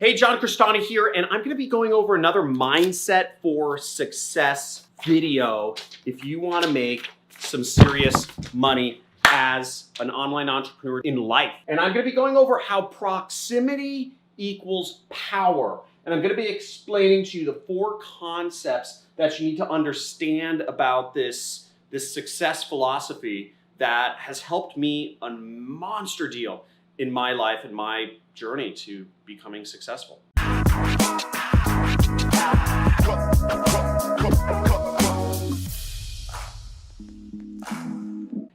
Hey, John Crestani here, and I'm going to be going over another Mindset for Success video if you want to make some serious money as an online entrepreneur in life. And I'm going to be going over how proximity equals power. And I'm going to be explaining to you the 4 concepts that you need to understand about this success philosophy that has helped me a monster deal in my life and my journey to becoming successful.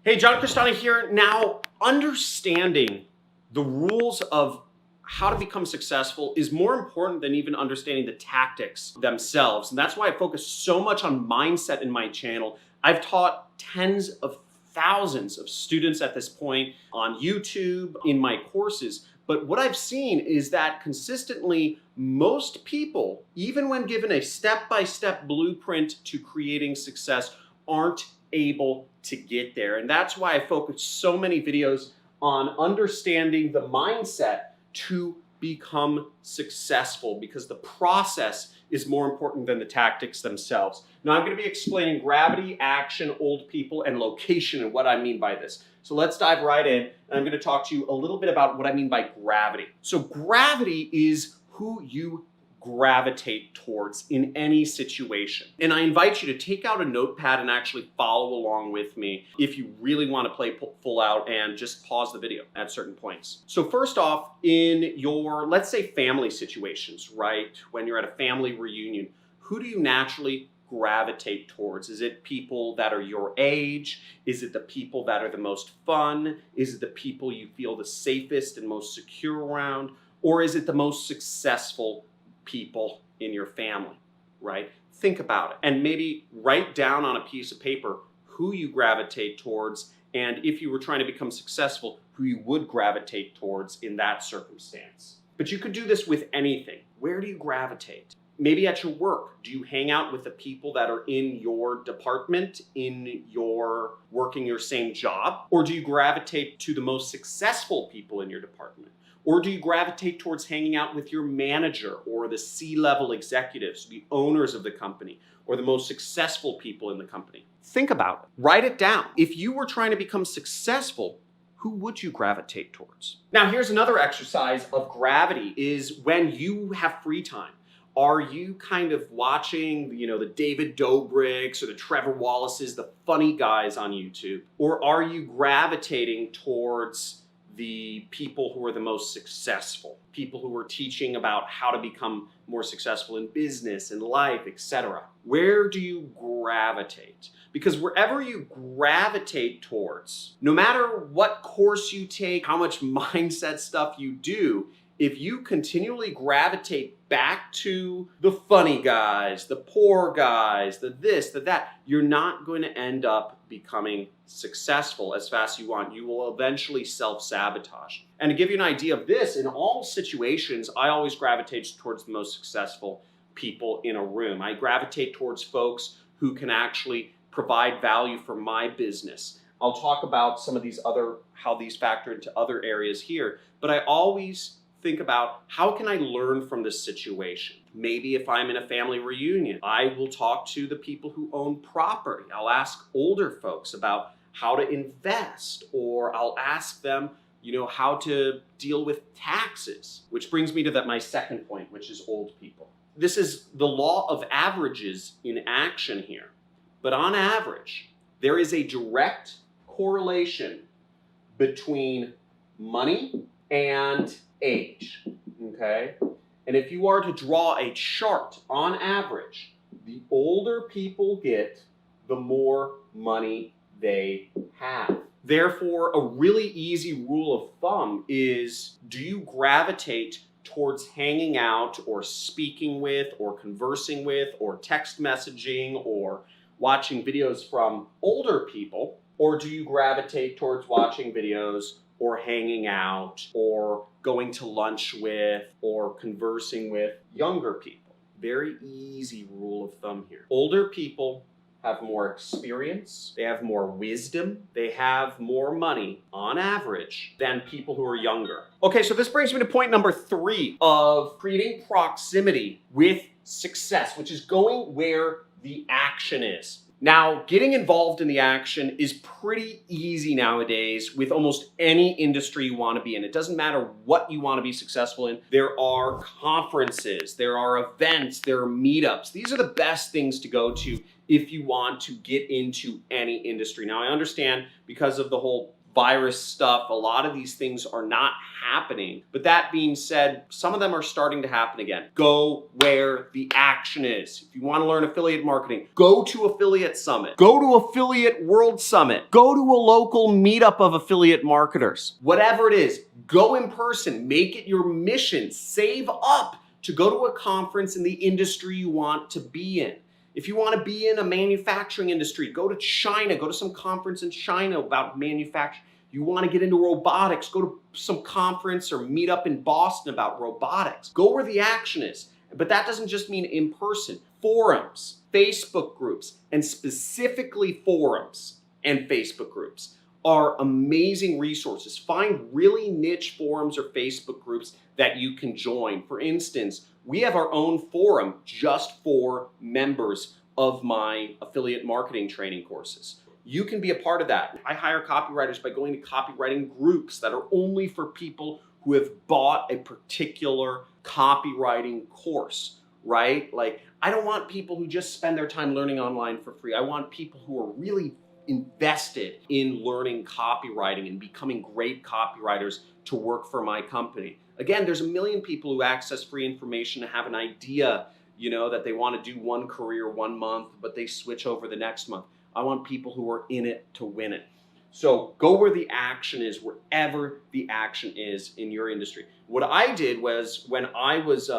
Hey, John Crestani here. Now, understanding the rules of how to become successful is more important than even understanding the tactics themselves. And that's why I focus so much on mindset in my channel. I've taught tens of thousands of students at this point on YouTube, in my courses. But what I've seen is that consistently, most people, even when given a step-by-step blueprint to creating success, aren't able to get there. And that's why I focus so many videos on understanding the mindset to become successful, because the process is more important than the tactics themselves. Now, I'm going to be explaining gravity, action, old people, and location and what I mean by this. So let's dive right in, and I'm going to talk to you a little bit about what I mean by gravity. So gravity is who you gravitate towards in any situation. And I invite you to take out a notepad and actually follow along with me if you really want to play full out, and just pause the video at certain points. So first off, in your, let's say, family situations, right? When you're at a family reunion, who do you naturally gravitate towards? Is it people that are your age? Is it the people that are the most fun? Is it the people you feel the safest and most secure around? Or is it the most successful people in your family, right? Think about it, and maybe write down on a piece of paper who you gravitate towards, and if you were trying to become successful, who you would gravitate towards in that circumstance. But you could do this with anything. Where do you gravitate? Maybe at your work, do you hang out with the people that are in your department, in your working your same job? Or do you gravitate to the most successful people in your department? Or do you gravitate towards hanging out with your manager or the C-level executives, the owners of the company, or the most successful people in the company? Think about it. Write it down. If you were trying to become successful, who would you gravitate towards? Now, here's another exercise of gravity, is when you have free time. Are you kind of watching, the David Dobrik's or the Trevor Wallace's, the funny guys on YouTube? Or are you gravitating towards the people who are the most successful, people who are teaching about how to become more successful in business and life, etc.? Where do you gravitate? Because wherever you gravitate towards, no matter what course you take, how much mindset stuff you do, if you continually gravitate back to the funny guys, the poor guys, the this, the that, you're not going to end up becoming successful as fast as you want. You will eventually self-sabotage. And to give you an idea of this, in all situations, I always gravitate towards the most successful people in a room. I gravitate towards folks who can actually provide value for my business. I'll talk about some of these how these factor into other areas here, but I always think about, how can I learn from this situation? Maybe if I'm in a family reunion, I will talk to the people who own property. I'll ask older folks about how to invest, or I'll ask them, how to deal with taxes, which brings me to my second point, which is old people. This is the law of averages in action here. But on average, there is a direct correlation between money and age, okay? And if you are to draw a chart, on average, the older people get, the more money they have. Therefore, a really easy rule of thumb is, do you gravitate towards hanging out or speaking with or conversing with or text messaging or watching videos from older people, or do you gravitate towards watching videos or hanging out or going to lunch with or conversing with younger people? Very easy rule of thumb here. Older people have more experience, they have more wisdom, they have more money on average than people who are younger. Okay, so this brings me to point number 3 of creating proximity with success, which is going where the action is. Now, getting involved in the action is pretty easy nowadays with almost any industry you want to be in. It doesn't matter what you want to be successful in. There are conferences, there are events, there are meetups. These are the best things to go to if you want to get into any industry. Now, I understand because of the whole virus stuff, a lot of these things are not happening. But that being said, some of them are starting to happen again. Go where the action is. If you want to learn affiliate marketing, go to Affiliate Summit. Go to Affiliate World Summit. Go to a local meetup of affiliate marketers. Whatever it is, go in person. Make it your mission. Save up to go to a conference in the industry you want to be in. If you want to be in a manufacturing industry, go to China, go to some conference in China about manufacturing. You want to get into robotics, go to some conference or meet up in Boston about robotics. Go where the action is. But that doesn't just mean in person. Forums, Facebook groups, and specifically forums and Facebook groups are amazing resources. Find really niche forums or Facebook groups that you can join. For instance, we have our own forum just for members of my affiliate marketing training courses. You can be a part of that. I hire copywriters by going to copywriting groups that are only for people who have bought a particular copywriting course, right? Like, I don't want people who just spend their time learning online for free. I want people who are really invested in learning copywriting and becoming great copywriters to work for my company. Again, there's a million people who access free information and have an idea, that they want to do one career 1 month, but they switch over the next month. I want people who are in it to win it. So go where the action is, wherever the action is in your industry. What I did was, when I was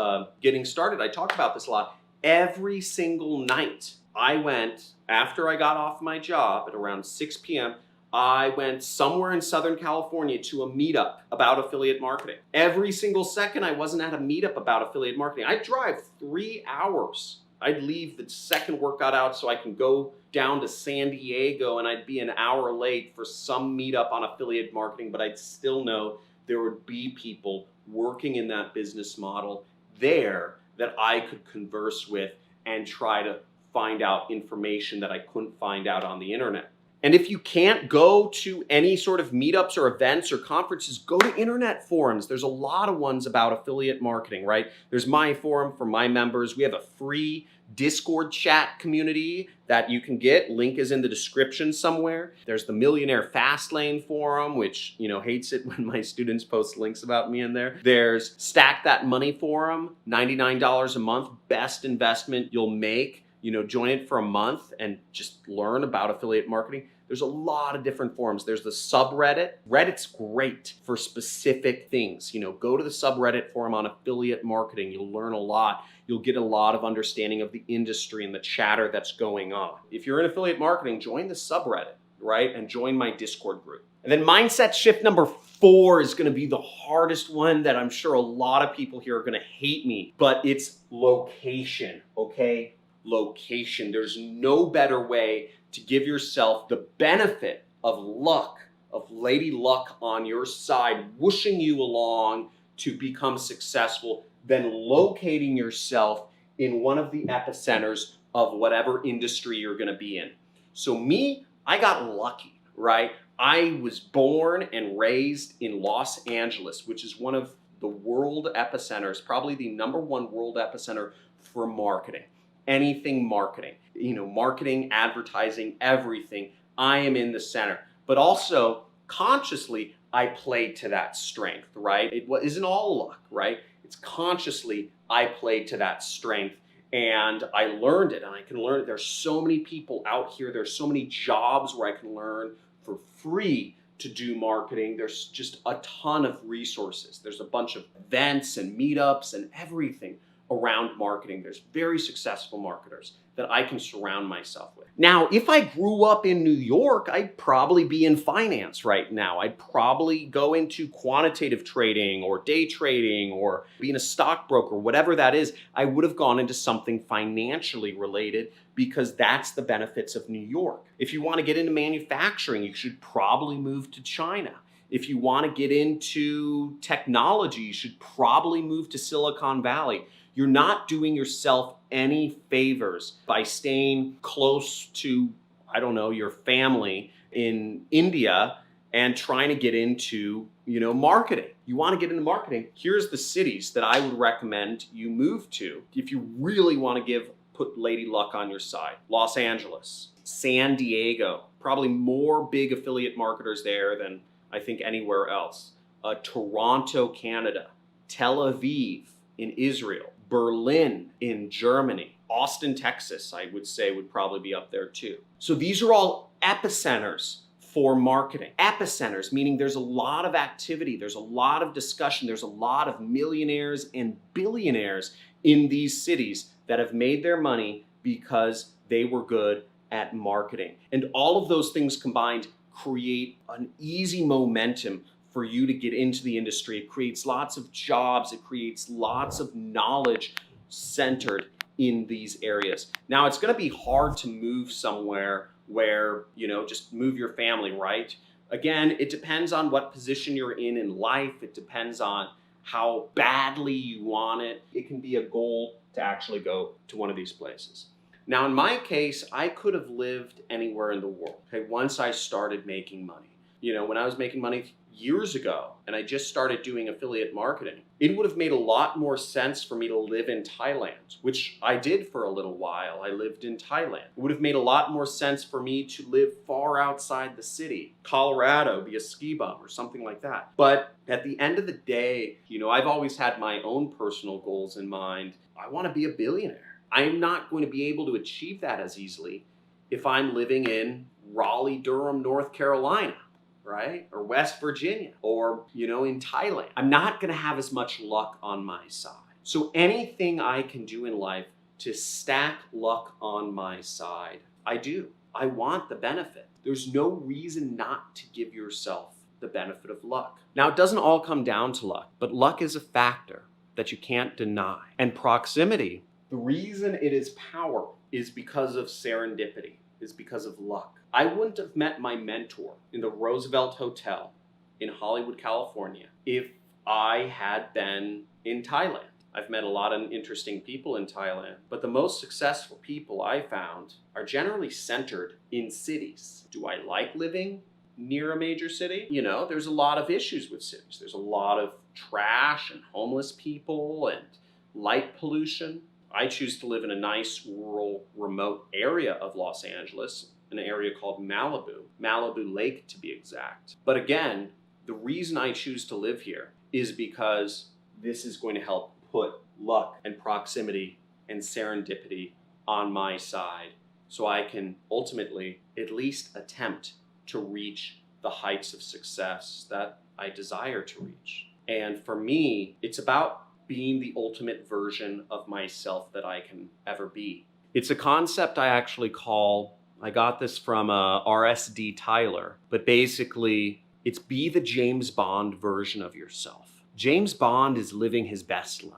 getting started, I talked about this a lot, every single night I went, after I got off my job at around 6 p.m., I went somewhere in Southern California to a meetup about affiliate marketing. Every single second I wasn't at a meetup about affiliate marketing. I'd drive 3 hours. I'd leave the second workout out so I can go down to San Diego, and I'd be an hour late for some meetup on affiliate marketing, but I'd still know there would be people working in that business model there that I could converse with and try to find out information that I couldn't find out on the internet. And if you can't go to any sort of meetups or events or conferences, go to internet forums. There's a lot of ones about affiliate marketing, right? There's my forum for my members. We have a free Discord chat community that you can get. Link is in the description somewhere. There's the Millionaire Fastlane forum, which, hates it when my students post links about me in there. There's Stack That Money forum, $99 a month, best investment you'll make. Join it for a month and just learn about affiliate marketing. There's a lot of different forums. There's the subreddit. Reddit's great for specific things. Go to the subreddit forum on affiliate marketing. You'll learn a lot. You'll get a lot of understanding of the industry and the chatter that's going on. If you're in affiliate marketing, join the subreddit, right? And join my Discord group. And then mindset shift number 4 is going to be the hardest one that I'm sure a lot of people here are going to hate me, but it's location, okay? Location. There's no better way to give yourself the benefit of luck, of lady luck on your side, whooshing you along to become successful than locating yourself in one of the epicenters of whatever industry you're going to be in. So me, I got lucky, right? I was born and raised in Los Angeles, which is one of the world epicenters, probably the #1 world epicenter for marketing. Anything marketing, marketing, advertising, everything. I am in the center, but also consciously, I played to that strength, right? It isn't all luck, right? It's consciously, I played to that strength and I learned it, and I can learn it. There's so many people out here. There's so many jobs where I can learn for free to do marketing. There's just a ton of resources. There's a bunch of events and meetups and everything. around marketing. There's very successful marketers that I can surround myself with. Now, if I grew up in New York, I'd probably be in finance right now. I'd probably go into quantitative trading or day trading or being a stockbroker, whatever that is. I would have gone into something financially related because that's the benefits of New York. If you want to get into manufacturing, you should probably move to China. If you want to get into technology, you should probably move to Silicon Valley. You're not doing yourself any favors by staying close to, I don't know, your family in India and trying to get into, marketing. You want to get into marketing, here's the cities that I would recommend you move to if you really want to put Lady Luck on your side. Los Angeles, San Diego, probably more big affiliate marketers there than I think anywhere else. Toronto, Canada, Tel Aviv in Israel, Berlin in Germany, Austin, Texas, I would say would probably be up there too. So these are all epicenters for marketing. Epicenters, meaning there's a lot of activity, there's a lot of discussion, there's a lot of millionaires and billionaires in these cities that have made their money because they were good at marketing. And all of those things combined create an easy momentum for you to get into the industry. It creates lots of jobs. It creates lots of knowledge centered in these areas. Now, it's going to be hard to move somewhere where, just move your family, right? Again, it depends on what position you're in life. It depends on how badly you want it. It can be a goal to actually go to one of these places. Now, in my case, I could have lived anywhere in the world, okay, once I started making money. When I was making money years ago and I just started doing affiliate marketing, it would have made a lot more sense for me to live in Thailand, which I did for a little while. I lived in Thailand. It would have made a lot more sense for me to live far outside the city, Colorado, be a ski bum or something like that. But at the end of the day, I've always had my own personal goals in mind. I want to be a billionaire. I'm not going to be able to achieve that as easily if I'm living in Raleigh, Durham, North Carolina, right? Or West Virginia, or, in Thailand. I'm not going to have as much luck on my side. So anything I can do in life to stack luck on my side, I do. I want the benefit. There's no reason not to give yourself the benefit of luck. Now, it doesn't all come down to luck, but luck is a factor that you can't deny. And proximity, the reason it is power is because of serendipity, is because of luck. I wouldn't have met my mentor in the Roosevelt Hotel in Hollywood, California, if I had been in Thailand. I've met a lot of interesting people in Thailand, but the most successful people I found are generally centered in cities. Do I like living near a major city? There's a lot of issues with cities. There's a lot of trash and homeless people and light pollution. I choose to live in a nice rural remote area of Los Angeles, an area called Malibu Lake to be exact. But again, the reason I choose to live here is because this is going to help put luck and proximity and serendipity on my side so I can ultimately at least attempt to reach the heights of success that I desire to reach. And for me, it's about being the ultimate version of myself that I can ever be. It's a concept I actually I got this from R.S.D. Tyler, but basically it's be the James Bond version of yourself. James Bond is living his best life.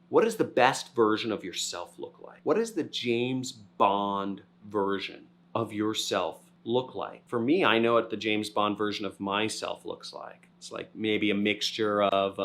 What does the best version of yourself look like? What does the James Bond version of yourself look like? For me, I know what the James Bond version of myself looks like. It's like maybe a mixture of,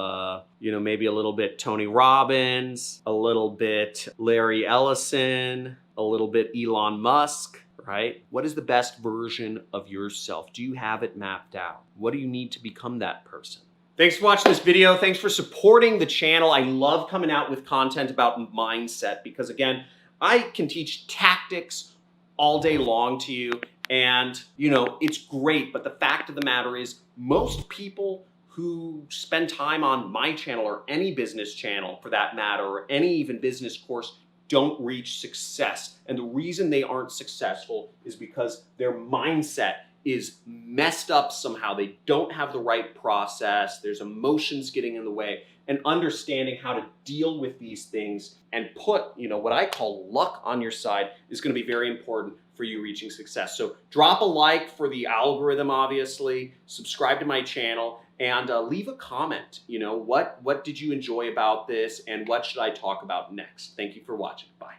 maybe a little bit Tony Robbins, a little bit Larry Ellison, a little bit Elon Musk, right? What is the best version of yourself? Do you have it mapped out? What do you need to become that person? Thanks for watching this video. Thanks for supporting the channel. I love coming out with content about mindset because, again, I can teach tactics all day long to you. And, it's great. But the fact of the matter is most people who spend time on my channel or any business channel for that matter, or any even business course, don't reach success. And the reason they aren't successful is because their mindset is messed up somehow. They don't have the right process. There's emotions getting in the way, and understanding how to deal with these things and put, what I call luck on your side is going to be very important for you reaching success. So drop a like for the algorithm, obviously, subscribe to my channel, and leave a comment. What did you enjoy about this, and what should I talk about next? Thank you for watching. Bye.